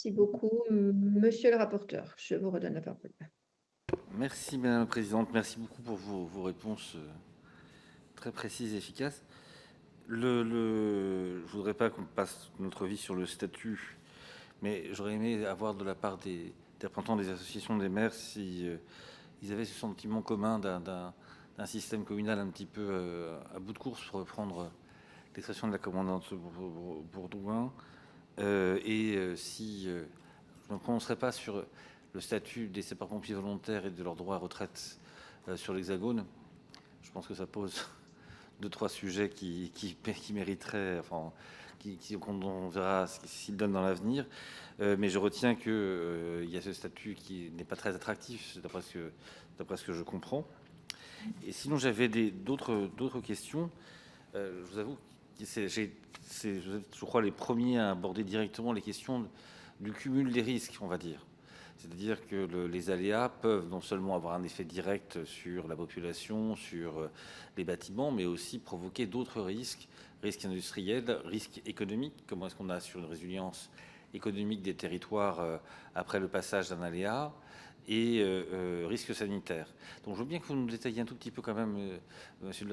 Merci beaucoup. Monsieur le rapporteur, je vous redonne la parole. Merci Madame la Présidente, merci beaucoup pour vos réponses très précises et efficaces. Je ne voudrais pas qu'on passe notre vie sur le statut, mais j'aurais aimé avoir de la part des représentants des associations des maires si ils avaient ce sentiment commun d'un système communal un petit peu à bout de course, pour reprendre l'expression de la commandante Bourdouin, si je ne me prononcerai pas sur le statut des sapeurs-pompiers volontaires et de leur droit à retraite sur l'Hexagone. Je pense que ça pose deux, trois sujets qui mériteraient, enfin, on verra s'ils donnent dans l'avenir. Mais je retiens qu'il y a ce statut qui n'est pas très attractif, d'après ce que je comprends. Et sinon, j'avais d'autres questions. Je vous avoue que vous êtes, je crois, les premiers à aborder directement les questions du cumul des risques, on va dire. C'est-à-dire que les aléas peuvent non seulement avoir un effet direct sur la population, sur les bâtiments, mais aussi provoquer d'autres risques, risques industriels, risques économiques. Comment est-ce qu'on assure une résilience économique des territoires après le passage d'un aléa, et risques sanitaires. Donc je veux bien que vous nous détailliez un tout petit peu quand même, monsieur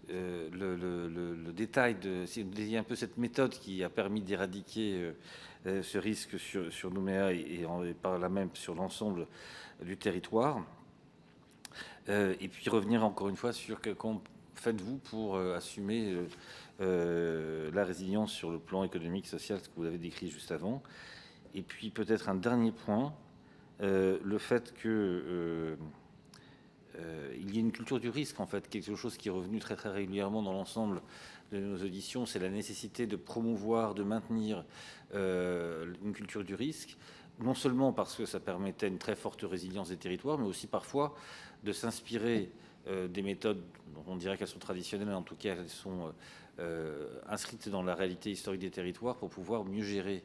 le détail, si vous détaillez un peu cette méthode qui a permis d'éradiquer ce risque sur Nouméa et par là même sur l'ensemble du territoire. Et puis revenir encore une fois sur comment faites-vous pour assumer la résilience sur le plan économique, social, ce que vous avez décrit juste avant. Et puis peut-être un dernier point, le fait que il y a une culture du risque, en fait, quelque chose qui est revenu très très régulièrement dans l'ensemble de nos auditions, c'est la nécessité de promouvoir, de maintenir une culture du risque, non seulement parce que ça permettait une très forte résilience des territoires, mais aussi parfois de s'inspirer des méthodes dont on dirait qu'elles sont traditionnelles, mais en tout cas elles sont inscrites dans la réalité historique des territoires pour pouvoir mieux gérer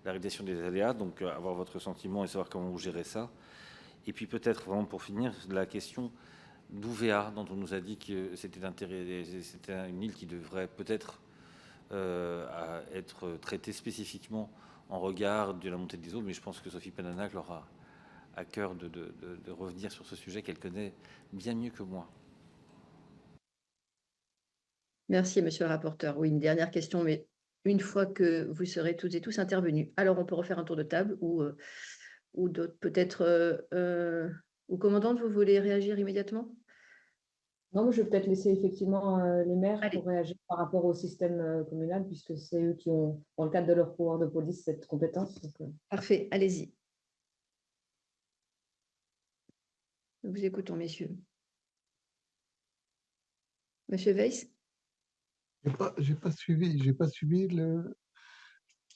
la réalisation des aléas. Donc avoir votre sentiment et savoir comment vous gérez ça. Et puis peut-être vraiment pour finir, la question d'Ouvéa, dont on nous a dit que c'était une île qui devrait peut-être être traitée spécifiquement en regard de la montée des eaux, mais je pense que Sophie Pananac aura à cœur de revenir sur ce sujet qu'elle connaît bien mieux que moi. Merci, monsieur le rapporteur. Oui, une dernière question, mais une fois que vous serez toutes et tous intervenus. Alors, on peut refaire un tour de table ou d'autres, peut-être, ou commandante, vous voulez réagir immédiatement? Non, mais je vais peut-être laisser effectivement les maires Allez. pour réagir par rapport au système communal, puisque c'est eux qui ont, dans le cadre de leur pouvoir de police, cette compétence. Donc, Parfait, allez-y. Nous vous écoutons, messieurs. Monsieur Weiss? J'ai pas suivi le.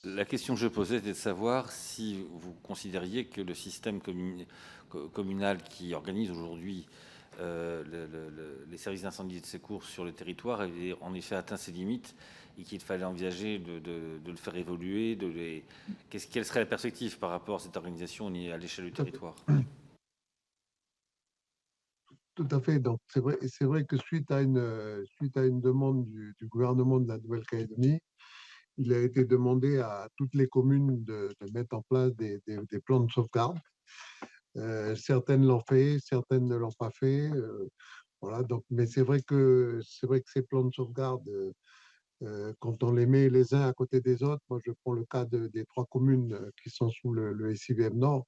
La question que je posais était de savoir si vous considériez que le système communal qui organise aujourd'hui les services d'incendie et de secours sur le territoire avait en effet atteint ses limites et qu'il fallait envisager de le faire évoluer. Quelle serait la perspective par rapport à cette organisation à l'échelle du territoire? Tout à fait. Donc c'est vrai que suite à une demande du gouvernement de la Nouvelle-Calédonie, il a été demandé à toutes les communes de mettre en place des plans de sauvegarde. Certaines l'ont fait, certaines ne l'ont pas fait. Voilà. Donc, mais c'est vrai que ces plans de sauvegarde, quand on les met les uns à côté des autres, moi je prends le cas des 3 communes qui sont sous le SIVM Nord,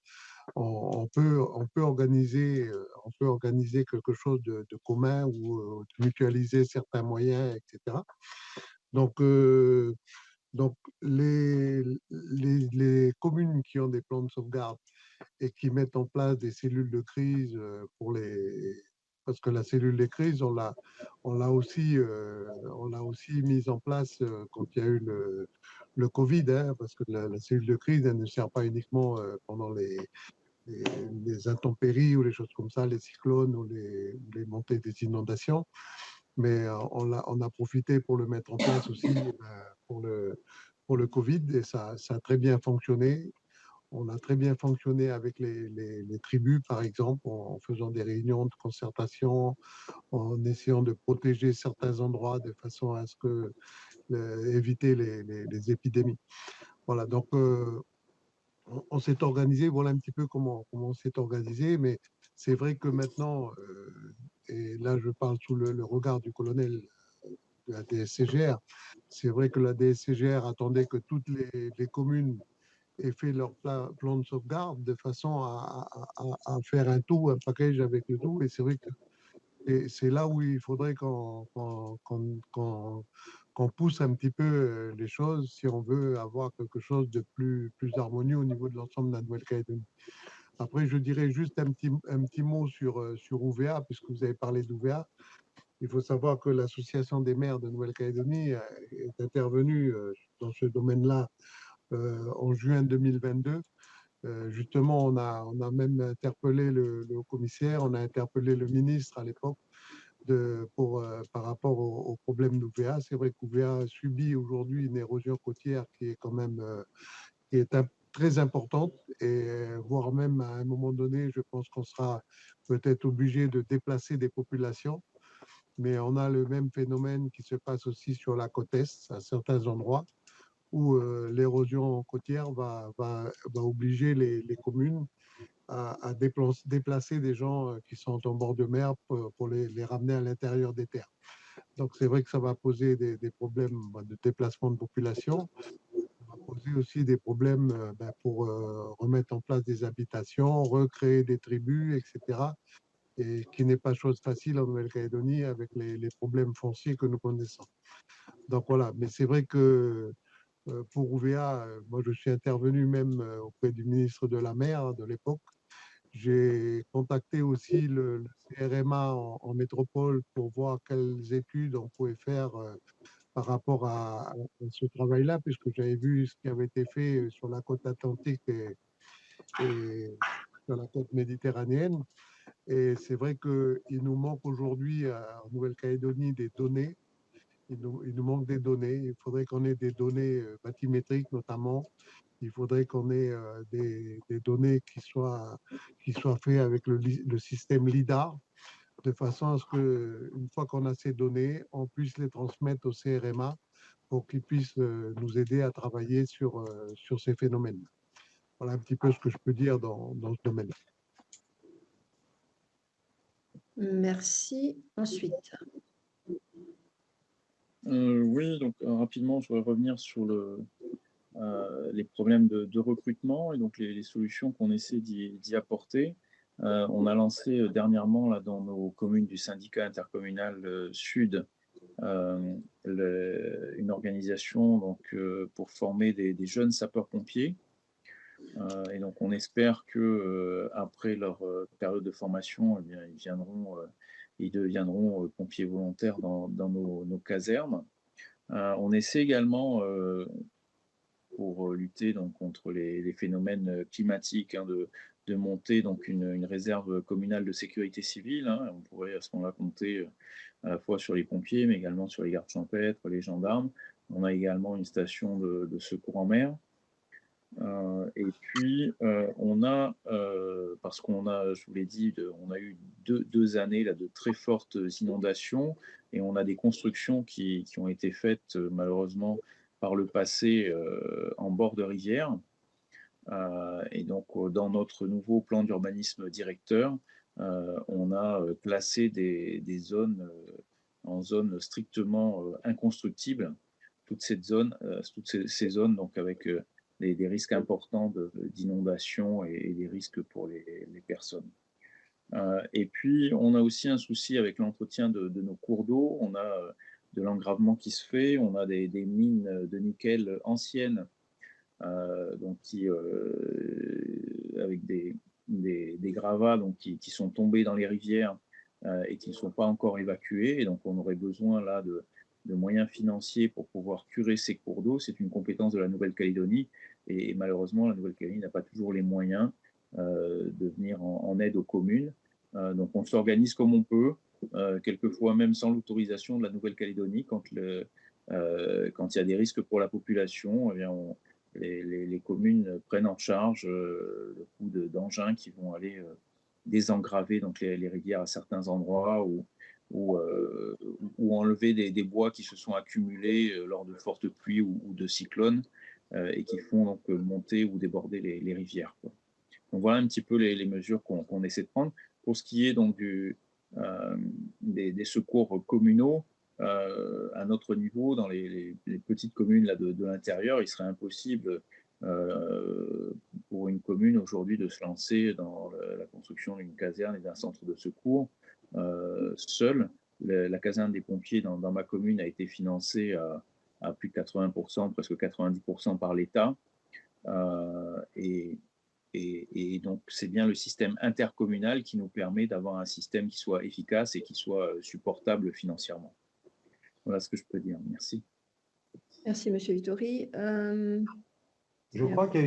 on peut organiser quelque chose de commun ou de mutualiser certains moyens, etc. Donc, donc les communes qui ont des plans de sauvegarde et qui mettent en place des cellules de crise parce que la cellule de crise, on l'a aussi mise en place quand il y a eu le Covid, hein, parce que la cellule de crise, elle ne sert pas uniquement pendant les intempéries ou les choses comme ça, les cyclones ou les montées des inondations, mais on a profité pour le mettre en place aussi pour le Covid, et ça a très bien fonctionné. On a très bien fonctionné avec les tribus, par exemple, en faisant des réunions de concertation, en essayant de protéger certains endroits de façon à ce que éviter les épidémies. Voilà, donc on s'est organisé, voilà un petit peu comment on s'est organisé, mais c'est vrai que maintenant, et là je parle sous le regard du colonel de la DSCGR, c'est vrai que la DSCGR attendait que toutes les communes aient fait leur plan de sauvegarde de façon à faire un tout, un package avec le tout, et c'est vrai que c'est là où il faudrait qu'on pousse un petit peu les choses si on veut avoir quelque chose de plus harmonieux au niveau de l'ensemble de la Nouvelle-Calédonie. Après, je dirais juste un petit mot sur UVA, puisque vous avez parlé d'UVA. Il faut savoir que l'Association des maires de Nouvelle-Calédonie est intervenue dans ce domaine-là en juin 2022. Justement, on a même interpellé le commissaire, on a interpellé le ministre à l'époque par rapport au problème d'UVA. C'est vrai qu'UVA subit aujourd'hui une érosion côtière qui est quand même qui est très importante et voire même à un moment donné, je pense qu'on sera peut-être obligé de déplacer des populations. Mais on a le même phénomène qui se passe aussi sur la côte Est, à certains endroits, où l'érosion côtière va obliger les communes à déplacer des gens qui sont en bord de mer pour les ramener à l'intérieur des terres. Donc c'est vrai que ça va poser des problèmes de déplacement de population. Ça va poser aussi des problèmes pour remettre en place des habitations, recréer des tribus, etc. Et qui n'est pas chose facile en Nouvelle-Calédonie avec les problèmes fonciers que nous connaissons. Donc voilà, mais c'est vrai que pour UVA, moi je suis intervenu même auprès du ministre de la Mer de l'époque. J'ai contacté aussi le CRMA en métropole pour voir quelles études on pouvait faire par rapport à ce travail-là, puisque j'avais vu ce qui avait été fait sur la côte atlantique et sur la côte méditerranéenne. Et c'est vrai qu'il nous manque aujourd'hui en Nouvelle-Calédonie des données. Il nous manque des données. Il faudrait qu'on ait des données bathymétriques notamment. Il faudrait qu'on ait des données qui soient faites avec le système LIDAR, de façon à ce qu'une fois qu'on a ces données, on puisse les transmettre au CRMA pour qu'ils puissent nous aider à travailler sur ces phénomènes. Voilà un petit peu ce que je peux dire dans ce domaine. Merci. Ensuite. Oui, donc rapidement, je voudrais revenir sur les problèmes de recrutement et donc les solutions qu'on essaie d'y apporter. On a lancé dernièrement là, dans nos communes du syndicat intercommunal Sud une organisation donc, pour former des jeunes sapeurs-pompiers. Et donc on espère que après leur période de formation, eh bien, ils deviendront pompiers volontaires dans nos casernes. On essaie également, pour lutter donc, contre les phénomènes climatiques, hein, de monter donc, une réserve communale de sécurité civile. Hein. On pourrait à ce moment-là compter à la fois sur les pompiers, mais également sur les gardes champêtres, les gendarmes. On a également une station de secours en mer. Et puis, on a, parce qu'on a, je vous l'ai dit, on a eu deux années là, de très fortes inondations et on a des constructions qui ont été faites malheureusement par le passé en bord de rivière. Et donc, dans notre nouveau plan d'urbanisme directeur, on a classé des zones en zones strictement inconstructibles. Toutes ces zones, donc avec des risques importants d'inondation et des risques pour les personnes. Et puis, on a aussi un souci avec l'entretien de nos cours d'eau. On a de l'engravement qui se fait, on a des mines de nickel anciennes, donc avec des gravats donc, qui sont tombés dans les rivières et qui ne sont pas encore évacués. Et donc, on aurait besoin là de moyens financiers pour pouvoir curer ces cours d'eau. C'est une compétence de la Nouvelle-Calédonie et malheureusement, la Nouvelle-Calédonie n'a pas toujours les moyens de venir en aide aux communes. Donc, on s'organise comme on peut, quelquefois même sans l'autorisation de la Nouvelle-Calédonie. Quand il y a des risques pour la population, eh bien, les communes prennent en charge le coût d'engins qui vont aller désengraver donc les rivières à certains endroits ou enlever des bois qui se sont accumulés lors de fortes pluies ou de cyclones. et qui font donc monter ou déborder les rivières, quoi. Donc voilà un petit peu les mesures qu'on essaie de prendre. Pour ce qui est donc des secours communaux, à notre niveau, dans les petites communes là, de l'intérieur, il serait impossible pour une commune aujourd'hui de se lancer dans la construction d'une caserne et d'un centre de secours seule. La caserne des pompiers dans ma commune a été financée à plus de 80%, presque 90% par l'État. Et donc, c'est bien le système intercommunal qui nous permet d'avoir un système qui soit efficace et qui soit supportable financièrement. Voilà ce que je peux dire. Merci. Merci, M. Vittori. Je crois qu'il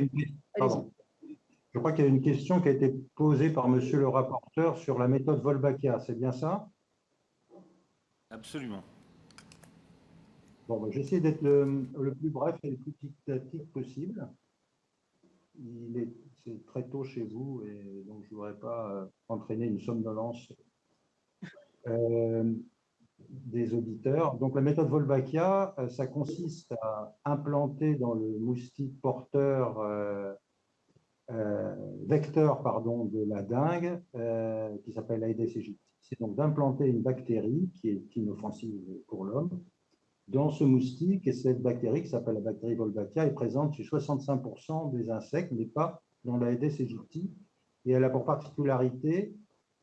y a une question qui a été posée par Monsieur le rapporteur sur la méthode Volbachia. C'est bien ça? Absolument. Bon, ben, j'essaie d'être le plus bref et le plus didactique possible. C'est très tôt chez vous et donc je ne voudrais pas entraîner une somnolence des auditeurs. Donc la méthode Volbachia, ça consiste à implanter dans le moustique porteur vecteur de la dengue, qui s'appelle Aedes aegypti. C'est donc d'implanter une bactérie qui est inoffensive pour l'homme dans ce moustique, et cette bactérie qui s'appelle la bactérie Volbachia est présente chez 65% des insectes, mais pas dans l'Aedes aegypti. Et elle a pour particularité,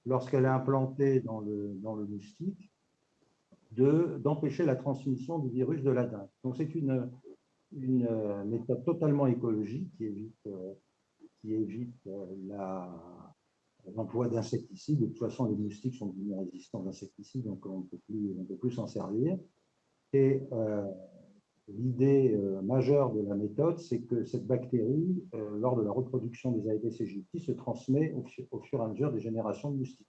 lorsqu'elle est implantée dans le moustique, d'empêcher la transmission du virus de la dengue. Donc c'est une méthode totalement écologique qui évite l'emploi d'insecticides. De toute façon, les moustiques sont devenus résistants aux insecticides, donc on ne peut plus s'en servir. Et l'idée majeure de la méthode, c'est que cette bactérie, lors de la reproduction des Aedes aegypti, se transmet au fur et à mesure des générations de moustiques.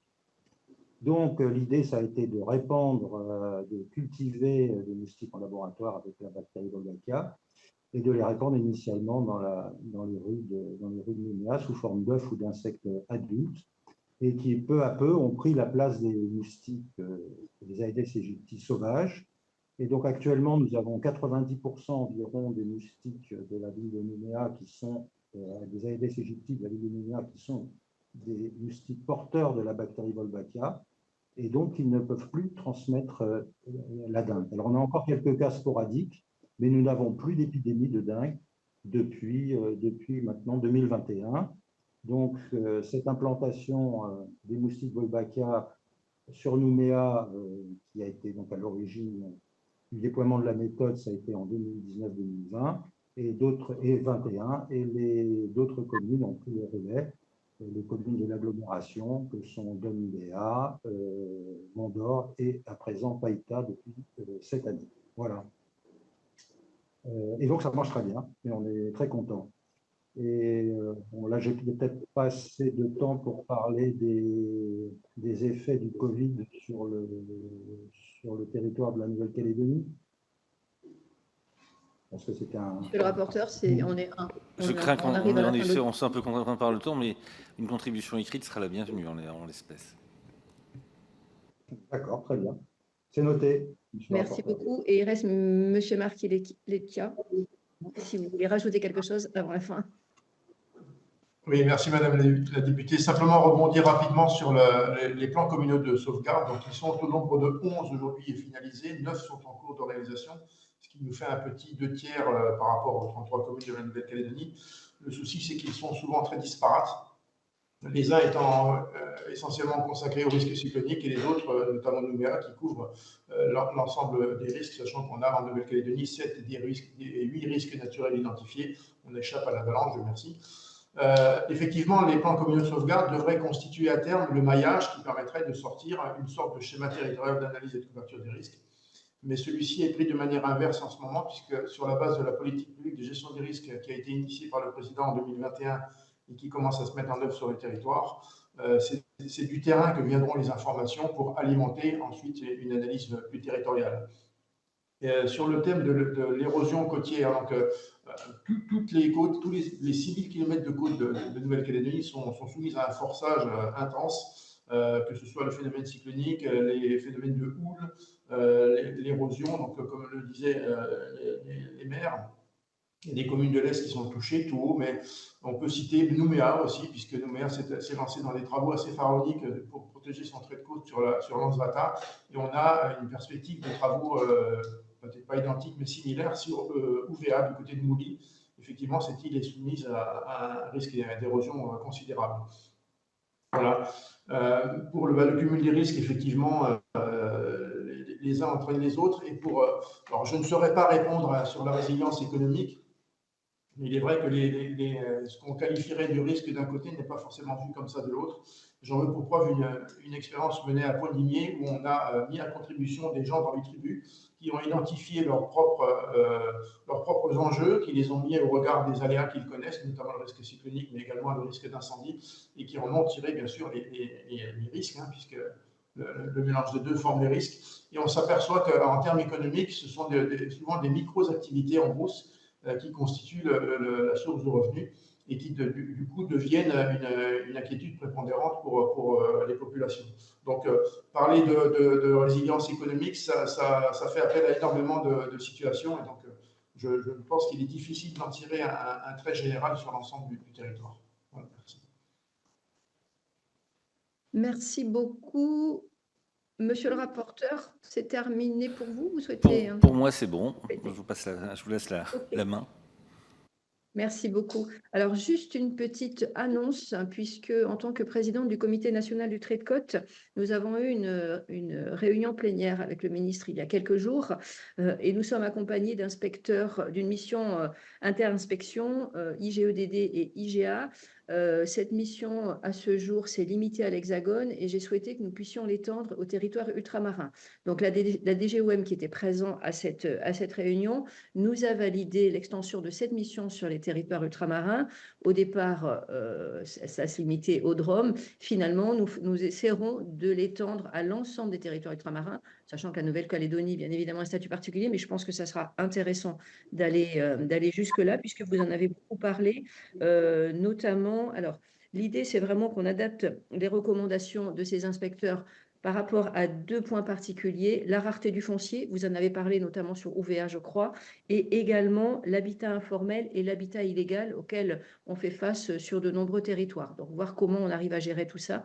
Donc, l'idée, ça a été de répandre, de cultiver des moustiques en laboratoire avec la bactérie Volbachia et de les répandre initialement dans les rues de Nouméa sous forme d'œufs ou d'insectes adultes, et qui peu à peu ont pris la place des moustiques, des Aedes aegypti sauvages. Et donc actuellement, nous avons 90% environ des moustiques de la ville de Nouméa qui sont des Aedes aegypti de la ville de Nouméa qui sont des moustiques porteurs de la bactérie Volbachia, et donc ils ne peuvent plus transmettre la dengue. Alors on a encore quelques cas sporadiques, mais nous n'avons plus d'épidémie de dengue depuis maintenant 2021. Donc cette implantation des moustiques Volbachia sur Nouméa, qui a été donc à l'origine du déploiement de la méthode, ça a été en 2019-2020 et 21, et d'autres communes ont pris le relais, les communes de l'agglomération que sont Dombéa, Mondor et à présent Païta depuis cette année. Voilà. Et donc ça marche très bien et on est très content. Et bon, là, j'ai peut-être pas assez de temps pour parler des effets du Covid sur le territoire de la Nouvelle-Calédonie. Parce que c'était Monsieur le rapporteur, Je crains qu'on soit un peu contraint par le temps, mais une contribution écrite sera la bienvenue en l'espèce. D'accord, très bien. C'est noté. Merci beaucoup. Et il reste M. Marc-Lecchia, si vous voulez rajouter quelque chose avant la fin. Oui, merci Madame la députée. Simplement rebondir rapidement sur les plans communaux de sauvegarde. Donc, ils sont au nombre de 11 aujourd'hui finalisés, 9 sont en cours de réalisation, ce qui nous fait un petit 2/3 par rapport aux 33 communes de la Nouvelle-Calédonie. Le souci, c'est qu'ils sont souvent très disparates, les uns étant essentiellement consacrés aux risques cycloniques et les autres, notamment Nouméa, qui couvrent l'ensemble des risques, sachant qu'on a en Nouvelle-Calédonie 7 des 8 risques naturels identifiés. On échappe à l'avalanche, je remercie. Effectivement, les plans communaux de sauvegarde devraient constituer à terme le maillage qui permettrait de sortir une sorte de schéma territorial d'analyse et de couverture des risques. Mais celui-ci est pris de manière inverse en ce moment, puisque sur la base de la politique publique de gestion des risques qui a été initiée par le président en 2021 et qui commence à se mettre en œuvre sur le territoire, c'est du terrain que viendront les informations pour alimenter ensuite une analyse plus territoriale. Sur le thème de l'érosion côtière, donc, toutes les côtes, tous les 6000 km de côte de Nouvelle-Calédonie sont soumises à un forçage intense, que ce soit le phénomène cyclonique, les phénomènes de houle, l'érosion, donc comme le disaient les maires. Il y a des communes de l'Est qui sont touchées tout haut, mais on peut citer Nouméa aussi, puisque Nouméa s'est lancé dans des travaux assez pharaoniques pour protéger son trait de côte sur l'Anse-Vata. Et on a une perspective de travaux, peut-être pas identiques, mais similaires sur Ouvéa, du côté de Mouly. Effectivement, cette île est soumise à un risque d'érosion considérable. Voilà. Pour le cumul des risques, effectivement, les uns entraînent les autres. Et alors, je ne saurais pas répondre sur la résilience économique, mais il est vrai que ce qu'on qualifierait de risque d'un côté n'est pas forcément vu comme ça de l'autre. J'en veux pour preuve une expérience menée à Pointe-Limier où on a mis à contribution des gens dans les tribus qui ont identifié leurs propres enjeux, qui les ont mis au regard des aléas qu'ils connaissent, notamment le risque cyclonique, mais également le risque d'incendie, et qui en ont tiré bien sûr les risques, puisque le mélange de deux forme les risques. Et on s'aperçoit qu'en termes économiques, ce sont souvent des micro-activités en brousse qui constituent la source de revenus et qui, du coup, deviennent une inquiétude prépondérante pour les populations. Donc, parler de résilience économique, ça fait appel à énormément de situations. Et donc, je pense qu'il est difficile d'en tirer un trait général sur l'ensemble du territoire. Voilà, merci. Merci beaucoup. Monsieur le rapporteur, c'est terminé pour vous? Vous souhaitez... Pour moi, c'est bon. Je vous laisse la main. Merci beaucoup. Alors, juste une petite annonce, puisque en tant que présidente du Comité national du trait de côte, nous avons eu une réunion plénière avec le ministre il y a quelques jours, et nous sommes accompagnés d'inspecteurs d'une mission inter-inspection, IGEDD et IGA. Cette mission, à ce jour, s'est limitée à l'Hexagone et j'ai souhaité que nous puissions l'étendre au territoire ultramarin. Donc, la DGOM qui était présente à cette réunion nous a validé l'extension de cette mission sur les territoires ultramarins. Au départ, ça se limitait au Drôme. Finalement, nous essaierons de l'étendre à l'ensemble des territoires ultramarins, sachant que la Nouvelle-Calédonie, bien évidemment, a un statut particulier, mais je pense que ça sera intéressant d'aller jusque-là, puisque vous en avez beaucoup parlé, notamment. Alors, l'idée, c'est vraiment qu'on adapte les recommandations de ces inspecteurs par rapport à deux points particuliers, la rareté du foncier, vous en avez parlé notamment sur Ouvéa, je crois, et également l'habitat informel et l'habitat illégal auquel on fait face sur de nombreux territoires. Donc, voir comment on arrive à gérer tout ça.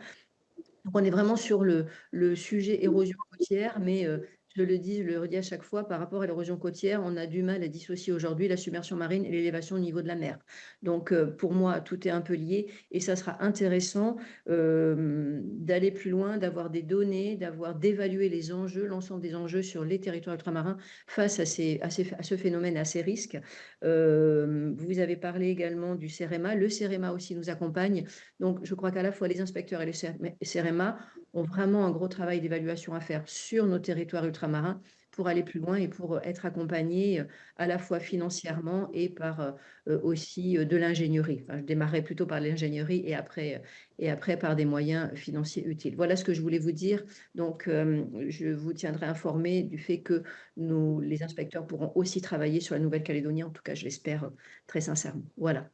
Donc, on est vraiment sur le sujet érosion côtière, mais je le redis à chaque fois, par rapport à l'érosion côtière, on a du mal à dissocier aujourd'hui la submersion marine et l'élévation au niveau de la mer. Donc, pour moi, tout est un peu lié et ça sera intéressant d'aller plus loin, d'avoir des données, d'évaluer les enjeux, l'ensemble des enjeux sur les territoires ultramarins face à ce phénomène, à ces risques. Vous avez parlé également du CEREMA. Le CEREMA aussi nous accompagne. Donc, je crois qu'à la fois les inspecteurs et le CEREMA ont vraiment un gros travail d'évaluation à faire sur nos territoires ultramarins pour aller plus loin et pour être accompagnés à la fois financièrement et par aussi de l'ingénierie. Enfin, je démarrerai plutôt par l'ingénierie et après par des moyens financiers utiles. Voilà ce que je voulais vous dire. Donc, je vous tiendrai informé du fait que les inspecteurs pourront aussi travailler sur la Nouvelle-Calédonie. En tout cas, je l'espère très sincèrement. Voilà.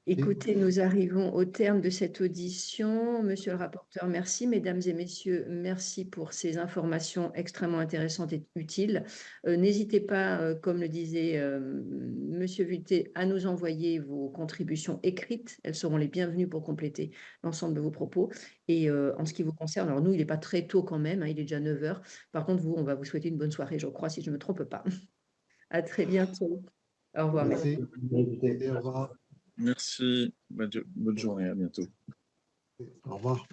Écoutez, nous arrivons au terme de cette audition. Monsieur le rapporteur, merci. Mesdames et messieurs, merci pour ces informations extrêmement intéressantes et utiles. N'hésitez pas, comme le disait Monsieur Vuilletet, à nous envoyer vos contributions écrites. Elles seront les bienvenues pour compléter l'ensemble de vos propos. Et en ce qui vous concerne, alors nous, il n'est pas très tôt quand même, il est déjà 9 h. Par contre, vous, on va vous souhaiter une bonne soirée, je crois, si je ne me trompe pas. À très bientôt. Au revoir. Merci. Au revoir. Merci. Bonne journée. À bientôt. Au revoir.